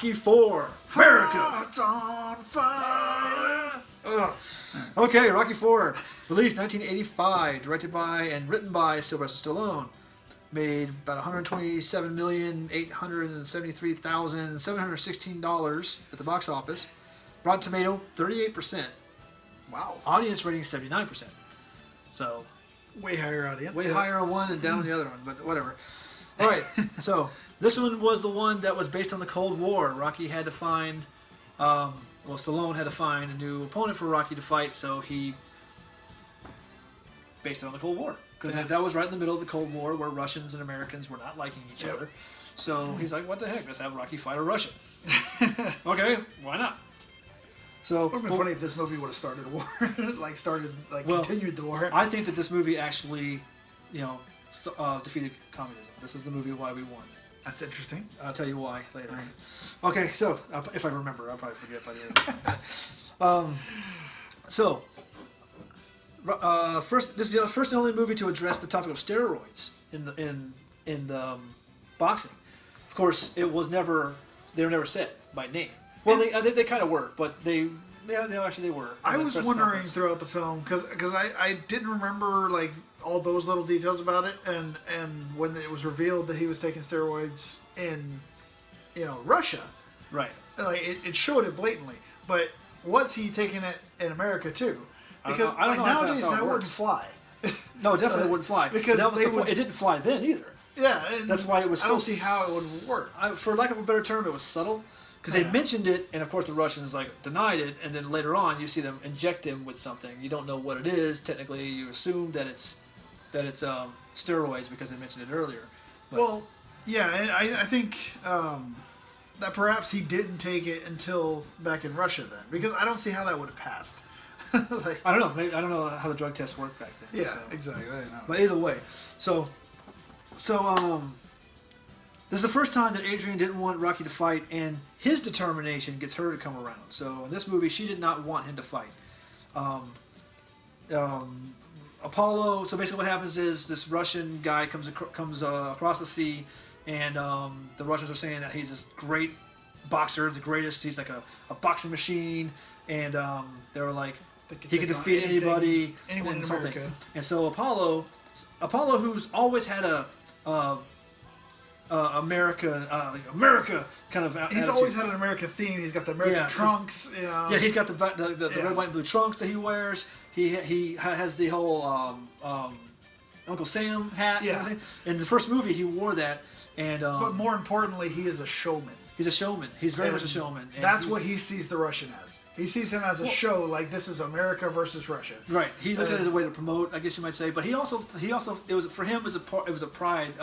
Rocky 4, America. Hearts on fire. Ugh. Okay, Rocky 4, released 1985, directed by and written by Sylvester Stallone. Made about $127,873,716 at the box office. Rotten Tomato, 38%. Wow. Audience rating, 79%. So, Way higher audience. way higher on one and down on the other one, but whatever. All right, so this one was the one that was based on the Cold War. Rocky had to find, Stallone had to find a new opponent for Rocky to fight, so he based it on the Cold War. Because that was right in the middle of the Cold War where Russians and Americans were not liking each other. So he's like, what the heck, let's have Rocky fight a Russian. Okay, why not? So, It would have been funny if this movie would have started a war, continued the war. I think that this movie actually, defeated communism. This is the movie why we won. That's interesting. I'll tell you why later. Right. Okay, so if I remember, I'll probably forget by the end. First, this is the first and only movie to address the topic of steroids in the boxing. Of course, they were never said by name. Well, they kind of were, but they were. I was wondering throughout the film because I didn't remember like all those little details about it, and when it was revealed that he was taking steroids in, Russia, right? Like it showed it blatantly, but was he taking it in America too? Because I don't know nowadays that wouldn't fly. No, definitely wouldn't fly. Because that was the point. It didn't fly then either. Yeah, that's why it was. I don't see how it would work. For lack of a better term, it was subtle. Because they mentioned it, and of course the Russians denied it, and then later on you see them inject him with something. You don't know what it is. Technically, you assume that it's steroids because they mentioned it earlier. But, well, yeah, and I think that perhaps he didn't take it until back in Russia then, because I don't see how that would have passed. I don't know. Maybe, I don't know how the drug tests worked back then. Yeah, exactly. I know. But either way, so this is the first time that Adrian didn't want Rocky to fight, and his determination gets her to come around. So in this movie, she did not want him to fight. Apollo. So basically, what happens is this Russian guy comes across the sea, and the Russians are saying that he's this great boxer, the greatest. He's like a boxing machine, and they were like, he can defeat anyone in America. And so Apollo, who's always had a America kind of attitude. He's always had an America theme. He's got the American trunks. Yeah, he's got the red, white, and blue trunks that he wears. He has the whole Uncle Sam hat. Yeah. And everything. In the first movie, he wore that. And but more importantly, he is a showman. He's a showman. He's very much a showman. And that's what he sees the Russian as. He sees him as a show, like this is America versus Russia. Right. He looks at it as a way to promote, I guess you might say. But he also it was for him it was a point of pride,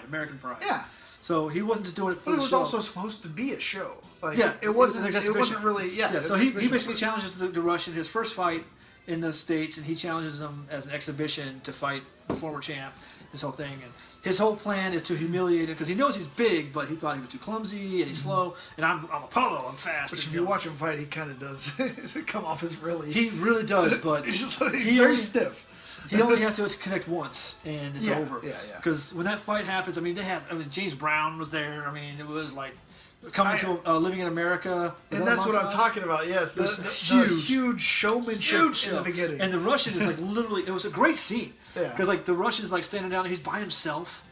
American pride. Yeah. So he wasn't just doing it for the show. But it was also supposed to be a show. Like, yeah. It wasn't really. Yeah. So he basically challenges the Russian his first fight in the States, and he challenges him as an exhibition to fight the former champ. This whole thing, and his whole plan is to humiliate him because he knows he's big, but he thought he was too clumsy and he's slow. And I'm Apollo, I'm fast. But if you watch him fight, he kind of does come off as really. He really does, but he's very stiff. He only has to connect once, and it's over. Yeah. Because when that fight happens, James Brown was there. It was like coming to living in America. And that's what I'm talking about. Yes, the huge showmanship in the beginning. And the Russian is literally. It was a great scene. Yeah. Because the Russian's standing down, and he's by himself.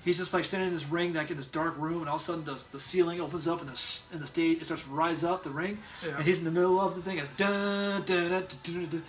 He's just standing in this ring, in this dark room, and all of a sudden the ceiling opens up, and the stage it starts to rise up the ring, and he's in the middle of the thing. It's dun dun dun dun dun,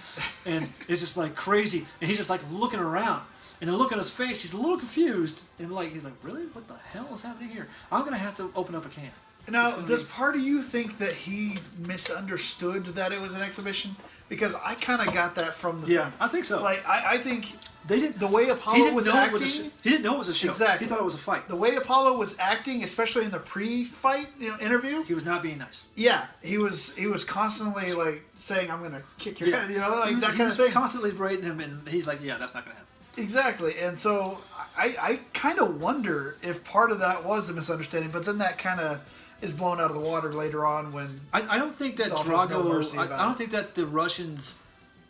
and it's just crazy, and he's just looking around, and the look on his face, he's a little confused, and he's like, really, what the hell is happening here? I'm gonna have to open up a can. Now, does part of you think that he misunderstood that it was an exhibition? Because I kind of got that from the film. I think so. I think they didn't. The way Apollo was acting, he didn't know it was a show. Exactly. He thought it was a fight. The way Apollo was acting, especially in the pre-fight interview, he was not being nice. Yeah, he was constantly saying, "I'm going to kick your head," that kind of thing. Constantly berating him, and he's like, "Yeah, that's not going to happen." Exactly, and so I kind of wonder if part of that was a misunderstanding, but then that kind of is blown out of the water later on when I don't think that Drago. I don't think that the Russians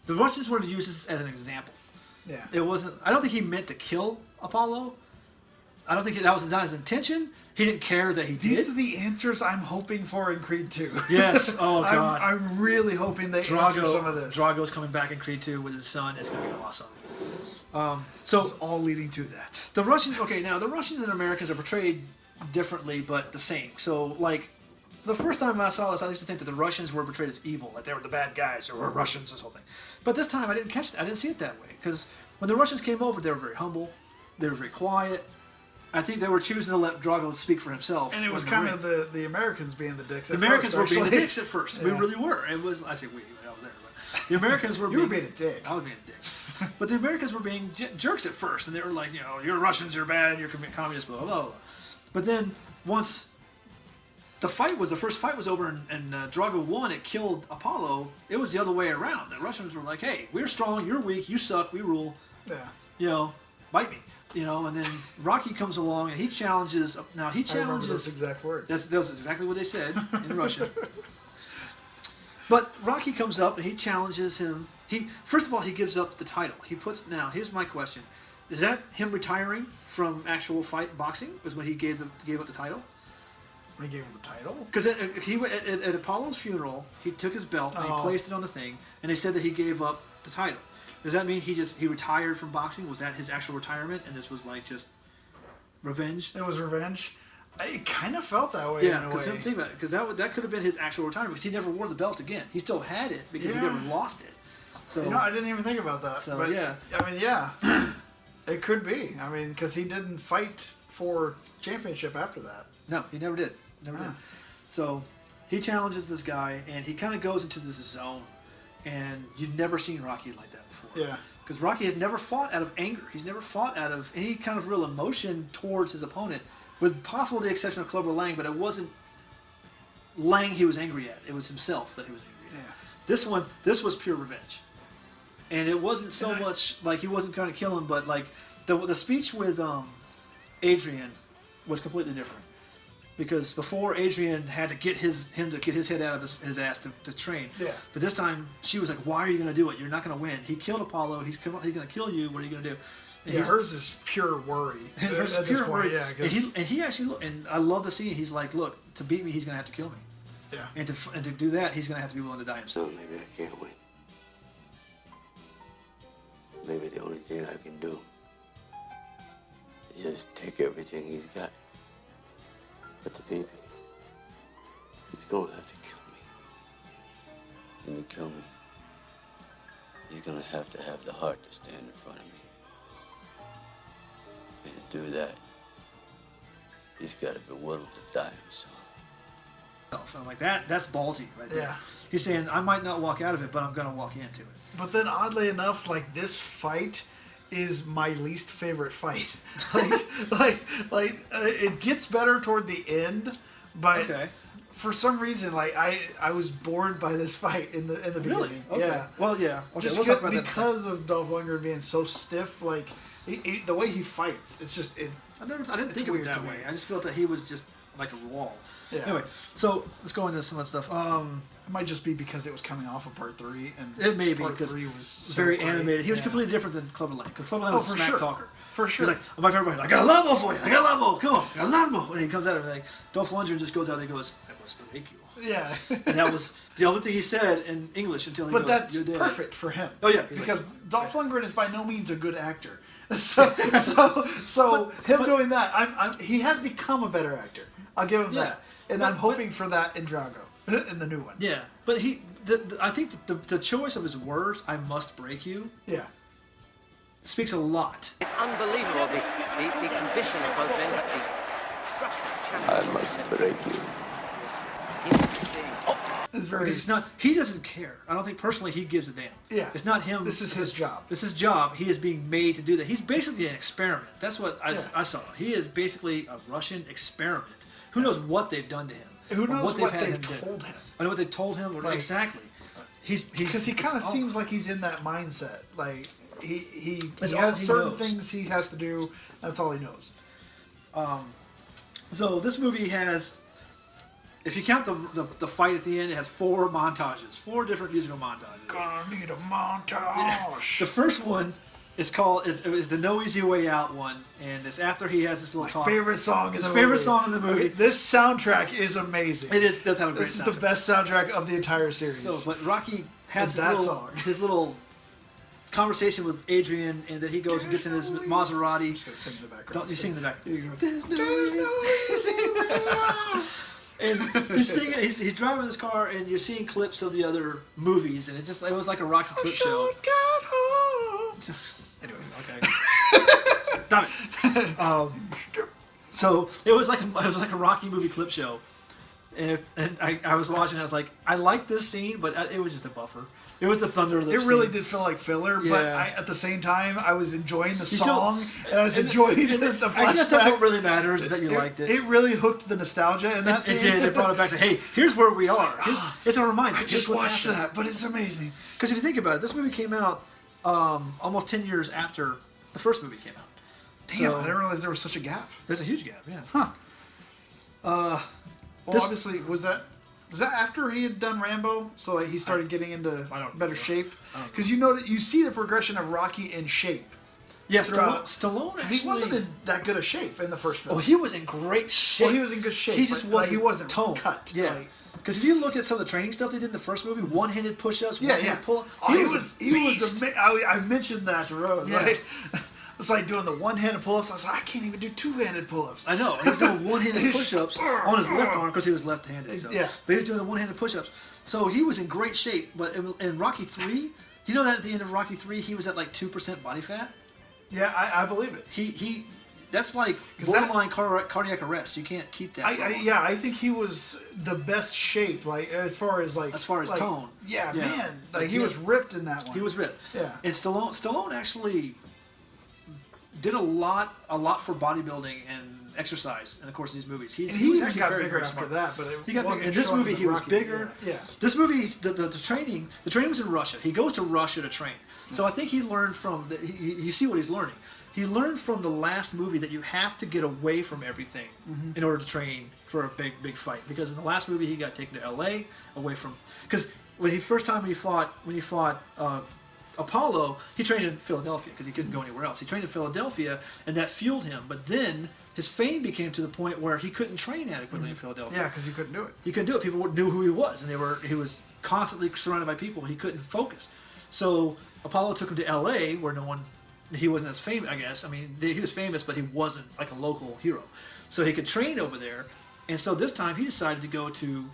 wanted to use this as an example. Yeah, it wasn't. I don't think he meant to kill Apollo. I don't think that was not his intention. He didn't care that he did. These are the answers I'm hoping for in Creed 2. Yes. Oh God. I'm really hoping they answer some of this. Drago's coming back in Creed 2 with his son. It's gonna be awesome. So it's all leading to that. The Russians. Okay, now the Russians and Americans are portrayed differently, but the same. So like. The first time I saw this, I used to think that the Russians were portrayed as evil, like they were the bad guys, or were Russians, this whole thing. But this time, I didn't catch that. I didn't see it that way. Because when the Russians came over, they were very humble. They were very quiet. I think they were choosing to let Drago speak for himself. And it was kind of the Americans being the dicks at first. The Americans were being the actually. dicks at first. Yeah. We really were. It was, I say we, I was there. But the Americans were You were being a dick. I was being a dick. But the Americans were being jerks at first. And they were like, you're Russians, you're bad, you're communists, blah, blah, blah. But then once... the first fight was over and Drago won, it killed Apollo. It was the other way around. The Russians were like, hey, we're strong, you're weak, you suck, we rule. Yeah. Bite me. And then Rocky comes along and he challenges. Now he challenges. I remember those exact words. That's exactly what they said in Russian. But Rocky comes up and he challenges him. First of all, he gives up the title. Now here's my question: is that him retiring from actual fight boxing? Is when he gave up the title? He gave him the title? Because at Apollo's funeral, he took his belt and he placed it on the thing, and they said that he gave up the title. Does that mean he retired from boxing? Was that his actual retirement, and this was like just revenge? It was revenge. It kind of felt that way. Yeah, in a way. think about it, because that could have been his actual retirement, because he never wore the belt again. He still had it because he never lost it. So I didn't even think about that. So but, yeah, I mean, yeah, it could be. I mean, because he didn't fight for championship after that. No, he never did. Never did. So he challenges this guy, and he kind of goes into this zone, and you've never seen Rocky like that before. Yeah. Because Rocky has never fought out of anger. He's never fought out of any kind of real emotion towards his opponent, with possible the exception of Clubber Lang, but it wasn't Lang he was angry at. It was himself that he was angry at. Yeah. This was pure revenge. And it wasn't so much like he wasn't trying to kill him, but like the speech with Adrian was completely different. Because before Adrian had to get him to get his head out of his ass to train. Yeah. But this time she was like, "Why are you going to do it? You're not going to win. He killed Apollo. He's going to kill you. What are you going to do?" And hers is pure worry. Hers is at pure this point, worry. yeah. And he actually and I love the scene. He's like, "Look, to beat me, he's going to have to kill me. Yeah. And to do that, he's going to have to be willing to die himself." So maybe I can't win. Maybe the only thing I can do is just take everything he's got. But the baby, he's gonna have to kill me. When you kill me, he's gonna have the heart to stand in front of me. And to do that, he's gotta be willing to die himself. And I'm like, that's ballsy right there. Yeah. He's saying, I might not walk out of it, but I'm going to walk into it. But then, oddly enough, like this fight is my least favorite fight. It gets better toward the end, but for some reason, like I was bored by this fight in the beginning. Really? Okay. Yeah. Well, yeah. Okay, Just we'll talk about because of Dolph Lundgren being so stiff, like the way he fights, it's just I didn't think of it that way. I just felt that he was just like a wall. Yeah. Anyway, so let's go into some of that stuff. It might just be because it was coming off of part 3, and it may be part because 3 was so very great. animated. He was completely different than Clubber Lang. Because Clubber Lang was a smack talker. For sure. He's like, I'm like everybody, I got a Lambo for you. I got a Lambo. Come on, I got a Lambo. And he comes out and like, Dolph Lundgren just goes out and he goes, I must break you. Yeah. And that was the only thing he said in English until he goes, but that's you're dead. perfect for him. Oh yeah, because Dolph Lundgren is by no means a good actor. So doing that, he has become a better actor. I'll give him that, and I'm hoping for that in Drago, in the new one. Yeah, but I think the choice of his words, "I must break you," speaks a lot. It's unbelievable the condition of both men. I must break you. It's very. It's not. He doesn't care. I don't think personally he gives a damn. Yeah. It's not him. This is his job. This is his job. He is being made to do that. He's basically an experiment. That's what I saw. He is basically a Russian experiment. Who knows what they've done to him? Who knows what they've told him? I know what they told him. Like, exactly. Because he kind of seems like he's in that mindset. Like he has certain things he has to do. That's all he knows. So this movie has, if you count the fight at the end, it has 4 montages, 4 different musical montages. Gonna need a montage. The first one It's called is the No Easy Way Out one, and it's after he has this little talk. Favorite song in His the favorite movie. song in the movie. Okay, this soundtrack is amazing. It is does have a great This is soundtrack. the best soundtrack of the entire series. So, but Rocky has And that song. his little conversation with Adrian, and that he goes and gets in his Maserati. just gonna sing in the background. Don't you sing in the back? There's no And he's singing. He's driving his car, and you're seeing clips of the other movies, and it was like a Rocky clip show. Anyways, okay. Stop it. So it was like a Rocky movie clip show, and I was watching. I was like, I like this scene, but it was just a buffer. It was the thunder. It really did feel like filler, but Yeah. at the same time, I was enjoying the still- song, and I was enjoying the flashbacks. I guess that's what really matters is that you liked it. It really hooked the nostalgia in that scene. It did. It brought it back to, hey, here's where we are. It's a reminder. I just watched that, but it's amazing. Because if you think about it, this movie came out almost 10 years after the first movie came out. Damn, So- I didn't realize there was such a gap. There's a huge gap, yeah. Huh. Well, This- obviously, was that after he had done Rambo? So like he started getting into I don't better know. shape. I don't know. Because you see the progression of Rocky in shape. Yeah, Throughout- Stallone Because actually... he wasn't in that good a shape in the first film. Oh, he was in great shape. Well, he was in good shape. He just but, wasn't, he wasn't toned. cut. Yeah. Like, Because if you look at some of the training stuff they did in the first movie, one-handed push-ups, one-handed pull-ups, Oh, he was beast. I mentioned that to Rose. Yeah. Like, it's like doing the one-handed pull-ups. I was like, I can't even do two-handed pull-ups. I know. He was doing one-handed He's- push-ups on his left arm because he was left-handed. So. Yeah. But he was doing the one-handed push-ups. So he was in great shape. But in Rocky 3, do you know that at the end of Rocky 3, he was at like 2% body fat? Yeah, I believe it. He that's like 'Cause that- borderline cardiac arrest. You can't keep that. for long. I think he was the best shape, like as far as As like, tone. Yeah, Yeah. man, like Like, he was ripped in that one. He was ripped. Yeah. And Stallone actually did a lot for bodybuilding and exercise in the course of these movies. And was he even actually got very, bigger very after smart. that, but it He got bigger. wasn't In this showing movie, in the he was Rocky bigger. movie. Yeah. This movie, the training was in Russia. He goes to Russia to train. So I think he learned from you see what he's learning. He learned from the last movie that you have to get away from everything in order to train for a big fight. Because in the last movie, he got taken to L.A. away from because when he fought Apollo, he trained in Philadelphia because he couldn't go anywhere else. He trained in Philadelphia, and that fueled him. But then his fame became to the point where he couldn't train adequately in Philadelphia. Yeah, because he couldn't do it. He couldn't do it. People knew who he was, and he was constantly surrounded by people. He couldn't focus. So Apollo took him to L.A., where he wasn't as famous, I guess. I mean, he was famous, but he wasn't like a local hero. So he could train over there. And so this time he decided to go to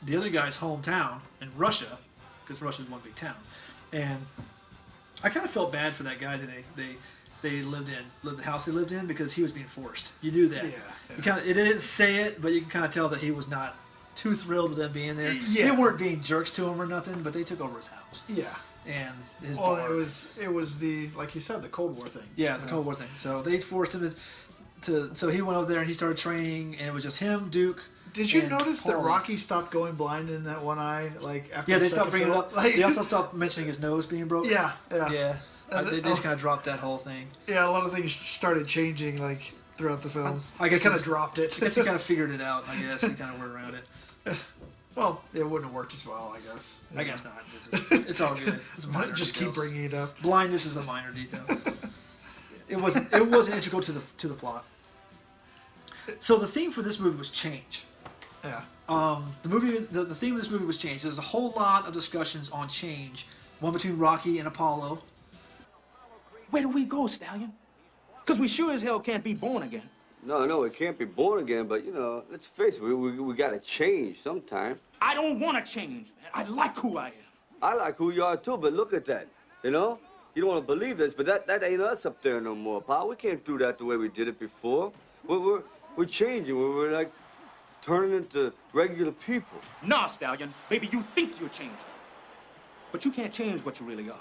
the other guy's hometown in Russia, because Russia's one big town. And I kind of felt bad for that guy that they lived the house they lived in, because he was being forced. You knew that. Yeah. It didn't say it, but you can kind of tell that he was not too thrilled with them being there. Yeah. They weren't being jerks to him or nothing, but they took over his house Yeah. and his Well, bar. it was the, like you said, the Cold War thing. Yeah, it's a Cold War thing. So they forced him to. So he went over there and he started training, and it was just him, Duke. Did you and notice that Paulie. Rocky stopped going blind in that one eye? Like after Yeah, the they stopped second bringing it film? up. Like, They also stopped mentioning his nose being broken. yeah. Yeah. And They just kind of dropped that whole thing. Yeah, a lot of things started changing like throughout the films. I guess kind of it's- dropped it. I guess he kind of figured it out. I guess he kind of went around it. Well, it wouldn't have worked as well, I guess. I guess not. It's all good. It's minor Just keep details. bringing it up. Blindness is a minor detail. It wasn't integral to the plot. So the theme for this movie was change. Yeah. The theme of this movie was change. There's a whole lot of discussions on change, one between Rocky and Apollo. Where do we go, Stallion? Because we sure as hell can't be born again. No, it can't be born again, but, let's face it, we got to change sometime. I don't want to change, man. I like who I am. I like who you are, too, but look at that, You don't want to believe this, but that ain't us up there no more, pal. We can't do that the way we did it before. We're changing. We're like turning into regular people. Nah, Stallion. Maybe you think you're changing. But you can't change what you really are.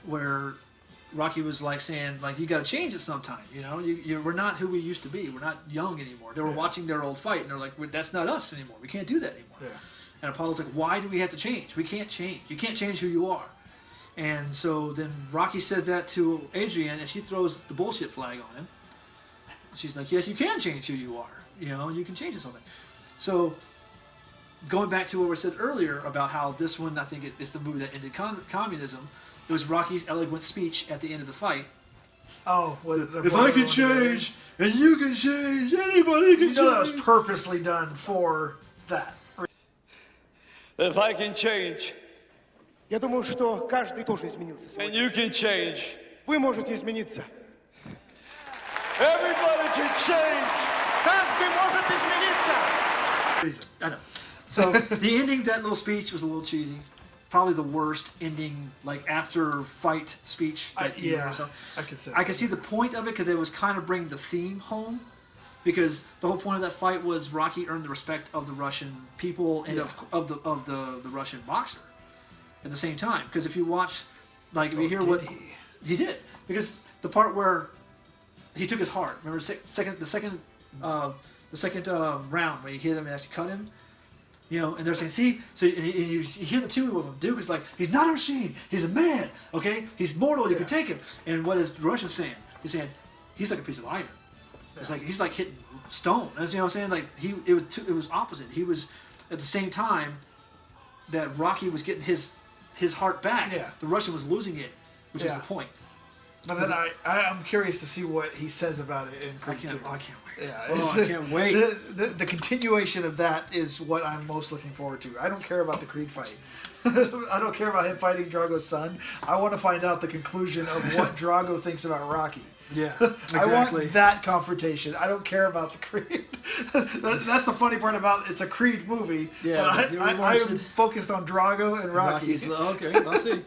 Where Rocky was like saying, like, you got to change it sometime. We're not who we used to be. We're not young anymore. They were watching their old fight, and they're like, that's not us anymore. We can't do that anymore. Yeah. And Apollo's like, why do we have to change? We can't change. You can't change who you are. And so then Rocky says that to Adrian, and she throws the bullshit flag on him. She's like, yes, you can change who you are. You can change something. So going back to what we said earlier about how this one, I think, is the movie that ended communism. It was Rocky's eloquent speech at the end of the fight. Oh, well, If I can change, and you can change, anybody can You change. know that was purposely done for that. If I can change, Я думаю, что каждый тоже изменился and сегодня. you can change, Вы можете измениться. everybody can change. Каждый может измениться! Reason. I know. So the ending, that little speech was a little cheesy. Probably the worst ending, like after fight speech. that you ever saw. I could say. I can see the point of it because it was kind of bringing the theme home. Because the whole point of that fight was Rocky earned the respect of the Russian people and of the Russian boxer at the same time. Because if you watch, like if you hear what he did, because the part where he took his heart. Remember the second round where he hit him and actually cut him. You know, and they're saying, see, so you hear the two of them. Duke is like, he's not a machine. He's a man. Okay, he's mortal. You can take him. And what is the Russian saying? He's saying, he's like a piece of iron. It's like he's like hitting stone. That's, you know what I'm saying? Like it was opposite. He was at the same time that Rocky was getting his heart back. Yeah. The Russian was losing it, which is the point. But then I'm curious to see what he says about it in Creed 2. I can't wait. Yeah, I can't wait. The continuation of that is what I'm most looking forward to. I don't care about the Creed fight. I don't care about him fighting Drago's son. I want to find out the conclusion of what Drago thinks about Rocky. Yeah, I want that confrontation. I don't care about the Creed. That's the funny part about it's a Creed movie. Yeah, but I am focused on Drago and Rocky. Okay, I'll see.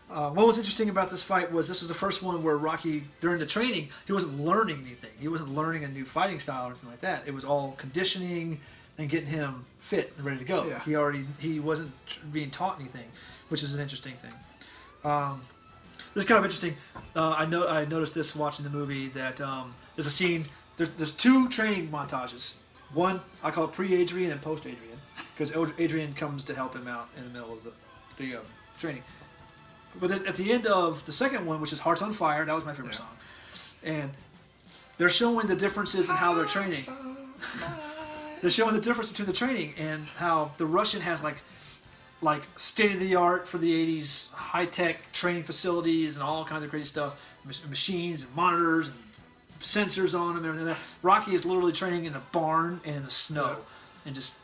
What was interesting about this fight was this was the first one where Rocky, during the training, he wasn't learning anything. He wasn't learning a new fighting style or anything like that. It was all conditioning and getting him fit and ready to go. Yeah. He wasn't being taught anything, which is an interesting thing. This is kind of interesting. I noticed this watching the movie that there's a scene. There's two training montages. One I call pre-Adrian and post-Adrian because Adrian comes to help him out in the middle of the training. But then at the end of the second one, which is Hearts on Fire, that was my favorite song, and they're showing the differences in how they're training. They're showing the difference between the training and how the Russian has like state-of-the-art for the 80s, high-tech training facilities and all kinds of crazy stuff, machines and monitors and sensors on them and everything like that. Rocky is literally training in a barn and in the snow and just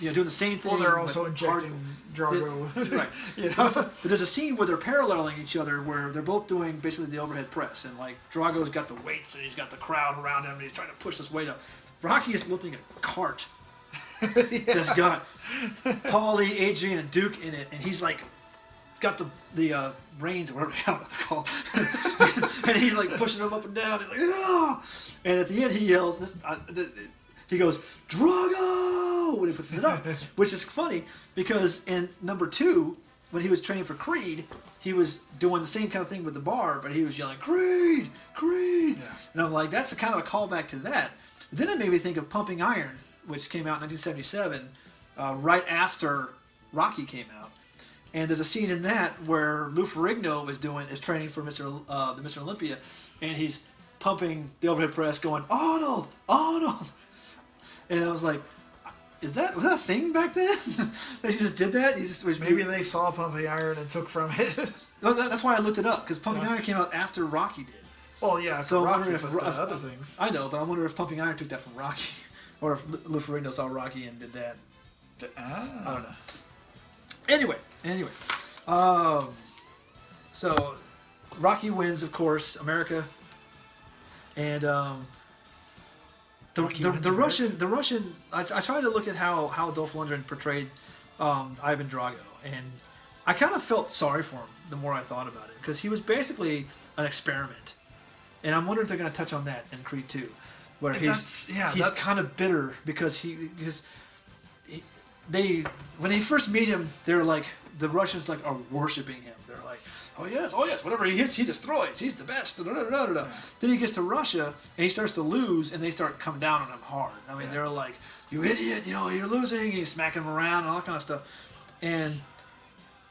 doing the same thing. Well, they're also injecting Drago. Right. But there's a scene where they're paralleling each other where they're both doing basically the overhead press. And like Drago's got the weights and he's got the crowd around him and he's trying to push this weight up. Rocky is lifting a cart that's got Paulie, Adrian, and Duke in it. And he's like got the reins or whatever, I don't know what they're called. And he's like pushing them up and down. He's like, ah! And at the end he yells, he goes, Drago! When he puts it up. Which is funny because in number 2, when he was training for Creed, he was doing the same kind of thing with the bar, but he was yelling, Creed! Creed! Yeah. And I'm like, that's a kind of a callback to that. Then it made me think of Pumping Iron, which came out in 1977, right after Rocky came out. And there's a scene in that where Lou Ferrigno is training for Mr. Olympia, and he's pumping the overhead press, going, Arnold! Arnold! And I was like, was that a thing back then? That you just did that? Maybe they saw Pumping Iron and took from it. No, that's why I looked it up, because Pumping Iron came out after Rocky did. Well, yeah, so Rocky, I'm wondering if other things. I know, but I wonder if Pumping Iron took that from Rocky, or if Lou Ferrigno saw Rocky and did that. I don't know. Anyway, so Rocky wins, of course, America, and the Russian. I tried to look at how Dolph Lundgren portrayed Ivan Drago, and I kind of felt sorry for him the more I thought about it, because he was basically an experiment. And I'm wondering if they're going to touch on that in Creed 2, where he's kind of bitter because when they first meet him, they're like, the Russians are worshiping him. They're like, oh yes, whatever he hits, he destroys. He's the best. Then he gets to Russia and he starts to lose, and they start coming down on him hard. I mean, they're like, you idiot, you're losing. And he's smacking him around and all that kind of stuff. And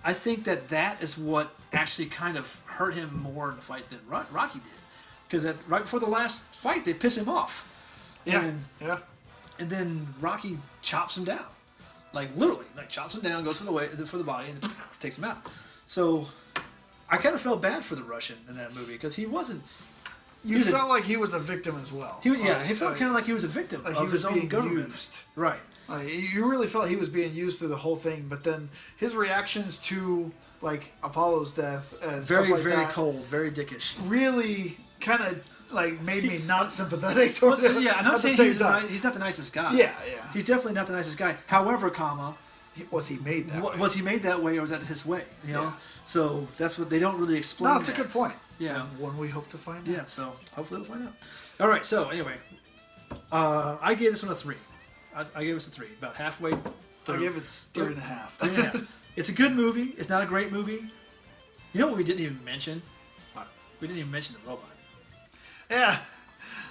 I think that is what actually kind of hurt him more in the fight than Rocky did. Because right before the last fight, they piss him off. And then Rocky chops him down. Like, literally. Like, chops him down, goes for the body, and then takes him out. So, I kind of felt bad for the Russian in that movie because he wasn't. You felt like he was a victim as well. He felt kind of like he was a victim of his own government. Used. Right. You really felt he was being used through the whole thing, but then his reactions to like Apollo's death and Very, stuff like very that cold, very dickish. really kind of like made me not sympathetic toward him. Yeah, I'm not at the saying same he's not the nicest guy. Yeah. He's definitely not the nicest guy. However, Was he made that way? was he made that way or was that his way? You know? Yeah. So that's what they don't really explain. No, that's a that. good point. Yeah. And one we hope to find out. Yeah, so hopefully we'll find out. All right, so anyway, I gave this one a 3. I gave this a 3, about halfway. I gave it 3.5. Yeah, it's a good movie. It's not a great movie. You know what we didn't even mention? We didn't even mention the robot. Yeah.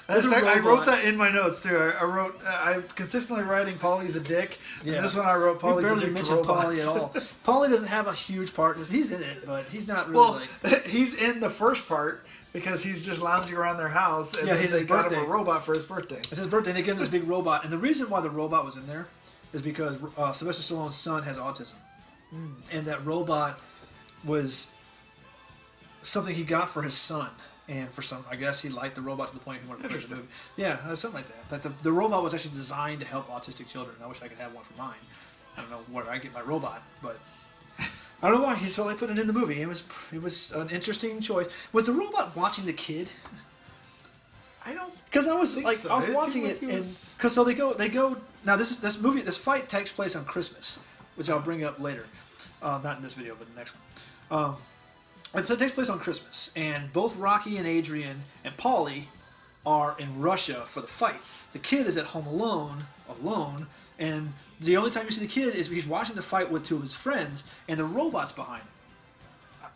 There's a I robot. wrote that in my notes too. I wrote I'm consistently writing Paulie's a dick. Yeah. And this one I wrote We Paulie's a barely dick to mentioned robots. Paulie at all. Paulie doesn't have a huge part. He's in it, but he's not really Well, he's in the first part because he's just lounging around their house and Yeah, then his they got him birthday. a robot for his birthday. It's his birthday, and they give him this big robot. And the reason why the robot was in there is because Sylvester Stallone's son has autism. And that robot was something he got for his son. And for some, I guess he liked the robot to the point he wanted to put it in the movie. Yeah, something like that. That the robot was actually designed to help autistic children. I wish I could have one for mine. I don't know where I get my robot, but I don't know why he just felt like putting it in the movie. It was an interesting choice. Was the robot watching the kid? I don't Because I was think like, so. I was It watching seemed it, like he and was- because they go. Now this fight takes place on Christmas, which I'll bring up later, not in this video, but the next one. It takes place on Christmas, and both Rocky and Adrian and Paulie are in Russia for the fight. The kid is at home alone, and the only time you see the kid is he's watching the fight with two of his friends, and the robot's behind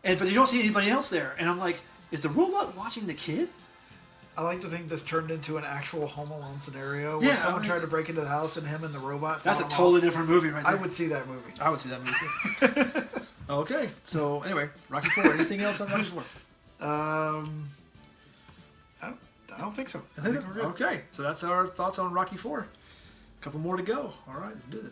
him. But you don't see anybody else there, and I'm like, is the robot watching the kid? I like to think this turned into an actual Home Alone scenario where Yeah, someone I mean- tried to break into the house and him and the robot. That's a fought him totally off. different movie, right there. I would see that movie. I would see that movie. Okay, so anyway, Rocky 4. Anything else on Rocky 4? I don't think so. I think we're good. Okay, so that's our thoughts on Rocky 4. A couple more to go. All right, let's do this.